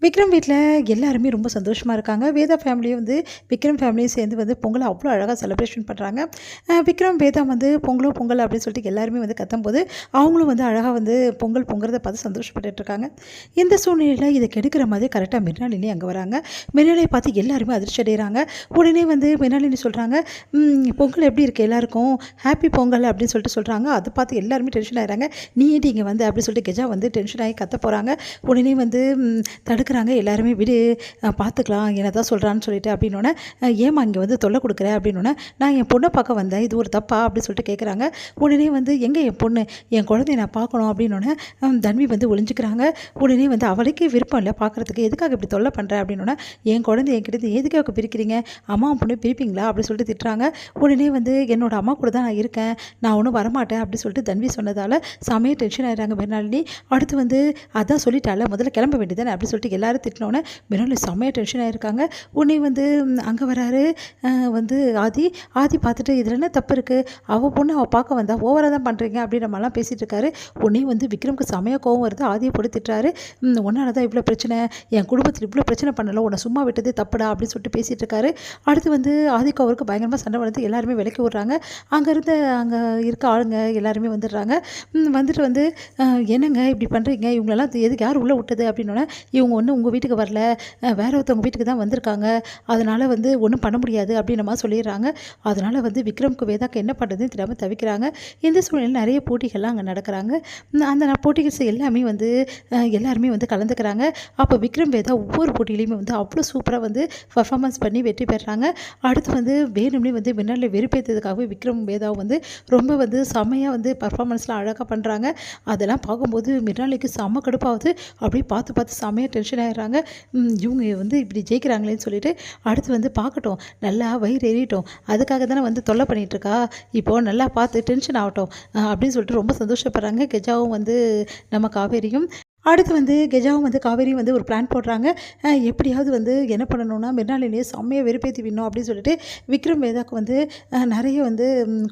விக்ரம் வீட்ல எல்லாருமே ரொம்ப சந்தோஷமா இருக்காங்க. வேதா ஃபேமிலியும் விக்ரம் ஃபேமிலியும் சேர்ந்து பொங்கல அவ்வளோ அழகா செலிப்ரேஷன் பண்றாங்க. விக்ரம், வேதா பொங்கலோ பொங்கல் அப்படின்னு சொல்லிட்டு எல்லாருமே கத்தும்போது, அவங்களும் அழகா பொங்கல் பொங்குறத பார்த்து சந்தோஷப்பட்டுட்டு இருக்காங்க. இந்த சூழ்நிலையில இத கெடுக்கிற மாதிரி கரெக்ட்டா மிர்னாலினி அங்க வராங்க. மிர்னாலினிய பார்த்து எல்லாருமே அதிர்ச்சி அடையறாங்க. உடனே மிர்னாலினி சொல்றாங்க, பொங்கல் எப்படி இருக்கு எல்லாருக்கும்? ஹேப்பி பொங்கல் அப்படின்னு சொல்லிட்டு சொல்றாங்க. அத பார்த்து எல்லாருமே டென்ஷன் ஆயிடுறாங்க. நீ ஏன்டி இங்க வந்த? அப்படின்னு சொல்லிட்டு கெஜா டென்ஷன் ஆகி கத்த போறாங்க. உடனே தடுக்கிறாங்க. எல்லாருமே விடு, பார்த்துக்கலாம் என்னதான் சொல்கிறான்னு சொல்லிட்டு அப்படின்னோடனே, ஏமா இங்கே தொல்லை கொடுக்குற அப்படின்னோடனே, நான் என் பொண்ணை பார்க்க வந்தேன், இது ஒரு தப்பா அப்படின்னு சொல்லிட்டு கேட்குறாங்க. உடனே எங்கே என் பொண்ணு, என் குழந்தைய நான் பார்க்கணும் அப்படின்னோடனே தன்வி ஒளிஞ்சிக்கிறாங்க. உடனே அவளுக்கே விருப்பம் இல்லை பார்க்குறதுக்கு, எதுக்காக இப்படி தொல்லை பண்ணுற அப்படின்னோடனே, என் குழந்தை என்கிட்ட எதுக்காக பிரிக்கிறீங்க, அம்மா பொண்ணு பிரிப்பீங்களா அப்படின்னு சொல்லிட்டு திட்டுறாங்க. உடனே என்னோட அம்மா கூட தான் நான் இருக்கேன், நான் ஒன்றும் வரமாட்டேன் அப்படின்னு சொல்லிட்டு தன்வி சொன்னதால் செமையாக டென்ஷன் ஆகிடுறாங்க மிர்னாலினி. அடுத்து அதான் சொல்லிட்டால, முதல்ல கிளம்ப வேண்டியதானே அப்படின்னு சொல்லிட்டு எல்லாரும் திட்டினோன்னே மிர்னாலினி செம்மையாக டென்ஷன் ஆகிருக்காங்க. உடனே அங்கே வராரு ஆதி பார்த்துட்டு, இதில் என்ன தப்பு இருக்குது, அவள் பொண்ணு அவள் பார்க்க வந்தா, ஓவராக தான் பண்ணுறீங்க அப்படின்ற மாதிரிலாம் பேசிகிட்டு இருக்காரு. உடனே விக்ரமுக்கு செமையாக கோவம் வருது. ஆதியை போட்டு திட்டுறாரு. உன்னால தான் இவ்வளோ பிரச்சனை, என் குடும்பத்தில் இவ்வளோ பிரச்சனை பண்ணல, உன்னை சும்மா விட்டதே தப்புடா அப்படின்னு சொல்லிட்டு பேசிகிட்டு இருக்காரு. அடுத்து ஆதிக்கு அவருக்கு பயங்கரமாக சண்டை வந்து எல்லாருமே விலக்கி விட்றாங்க. அங்கே இருக்க ஆளுங்க எல்லாருமே வந்துடுறாங்க. வந்துட்டு என்னங்க இப்படி பண்ணுறீங்க, இவங்களெல்லாம் எதுக்கு யார் உள்ளே விட்டது அப்படின்னோடனே, இவங்க ஒன்றும் உங்கள் வீட்டுக்கு வரல, வேற ஒருத்தவங்க வீட்டுக்கு தான் வந்திருக்காங்க, அதனால் ஒன்றும் பண்ண முடியாது அப்படின்ற மாதிரி சொல்லிடுறாங்க. அதனால் விக்ரமுக்கு வேதாக்கு என்ன பண்ணுறதுன்னு தெரியாமல் தவிக்கிறாங்க. இந்த சூழ்நிலையில் நிறைய போட்டிகள்லாம் அங்கே நடக்கிறாங்க. அந்த போட்டிகள் எல்லாமே எல்லாருமே கலந்துக்கிறாங்க. அப்போ விக்ரம் வேதா ஒவ்வொரு போட்டியிலையுமே அவ்வளோ சூப்பராக பர்ஃபார்மன்ஸ் பண்ணி வெற்றி பெறாங்க. அடுத்து வேணும்னே மின்னால வெறுப்பேற்றதுக்காகவே விக்ரம் வேதாவும் ரொம்ப செம்மையாக பர்ஃபார்மன்ஸ்லாம் அழகாக பண்ணுறாங்க. அதெல்லாம் பார்க்கும்போது மிர்னாலிக்கு செம்ம கடுப்பாகுது. அப்படியே பார்த்து பார்த்து செம்மையாக டென்ஷன் ஆகிடுறாங்க. இவங்க இப்படி ஜெயிக்கிறாங்களேன்னு சொல்லிட்டு அடுத்து பார்க்கட்டும், நல்லா வயிறு எறியட்டும், அதுக்காக தானே தொல்லை பண்ணிகிட்ருக்கா, இப்போது நல்லா பார்த்து டென்ஷன் ஆகட்டும் அப்படின்னு சொல்லிட்டு ரொம்ப சந்தோஷப்படுறாங்க. கெஜாவும் நம்ம காவேரியும். அடுத்து கெஜாவும் காவேரியும் ஒரு பிளான் போடுறாங்க. எப்படியாவது என்ன பண்ணணும்னா மிர்னாலினியை செம்மையாக வெறுப்பேற்றி விடணும் அப்படின்னு சொல்லிட்டு விக்ரம் வேதாக்கு நிறைய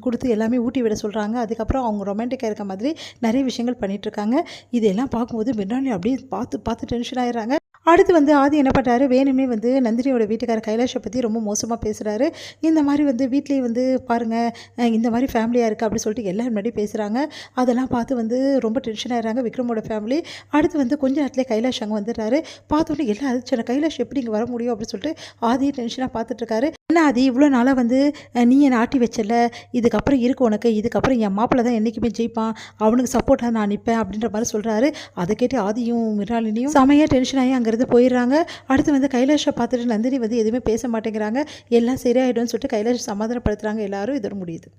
கொடுத்து எல்லாமே ஊட்டி விட சொல்கிறாங்க. அதுக்கப்புறம் அவங்க ரொமான்டிக்காக இருக்க மாதிரி நிறைய விஷயங்கள் பண்ணிகிட்ருக்காங்க. இதெல்லாம் பார்க்கும்போது மிர்னாலினி அப்படியே பார்த்து பார்த்து டென்ஷன் ஆகிடுறாங்க. அடுத்து ஆதி என்ன பண்ணுறாரு, வேணும்னே நந்தினியோட வீட்டுக்கார கைலாஷை பற்றி ரொம்ப மோசமாக பேசுகிறாரு. இந்த மாதிரி வீட்லேயே பாருங்கள் இந்த மாதிரி ஃபேமிலியாக இருக்குது அப்படின்னு சொல்லிட்டு எல்லோரும் முன்னாடி பேசுகிறாங்க. அதெல்லாம் பார்த்து ரொம்ப டென்ஷன் ஆகிடுறாங்க விக்ரமோட ஃபேமிலி. அடுத்து கொஞ்சம் நேரத்தில் கைலாஷ் அங்கே வந்துடுறாரு. பார்த்தோன்னே எல்லாம் அதிர்ச்சி, கைலாஷ் எப்படி இங்கே வர முடியும் அப்படின்னு சொல்லிட்டு ஆதியை டென்ஷனாக பார்த்துட்ருக்காரு. என்ன ஆதி, இவ்வளோ நாளாக நீ என்னை ஆட்டி வச்சல, இதுக்கப்புறம் இருக்கு உனக்கு, இதுக்கப்புறம் என் மாப்பிள்ளை தான் என்றைக்குமே ஜெயிப்பான், அவனுக்கு சப்போர்ட்டாக நான் நிற்பேன் அப்படின்ற மாதிரி சொல்கிறாரு. அதை கேட்டு ஆதியும் மிர்னாலினியும் செமையாக டென்ஷன் ஆகி அங்கேருந்து போயிடுறாங்க. அடுத்து கைலாஷை பார்த்துட்டு நந்தினி எதுவுமே பேச மாட்டேங்கிறாங்க. எல்லாம் சரியாயிடும்னு சொல்லிட்டு கைலாஷ் சமாதானப்படுத்துகிறாங்க. எல்லாரும் இதோட முடியுது.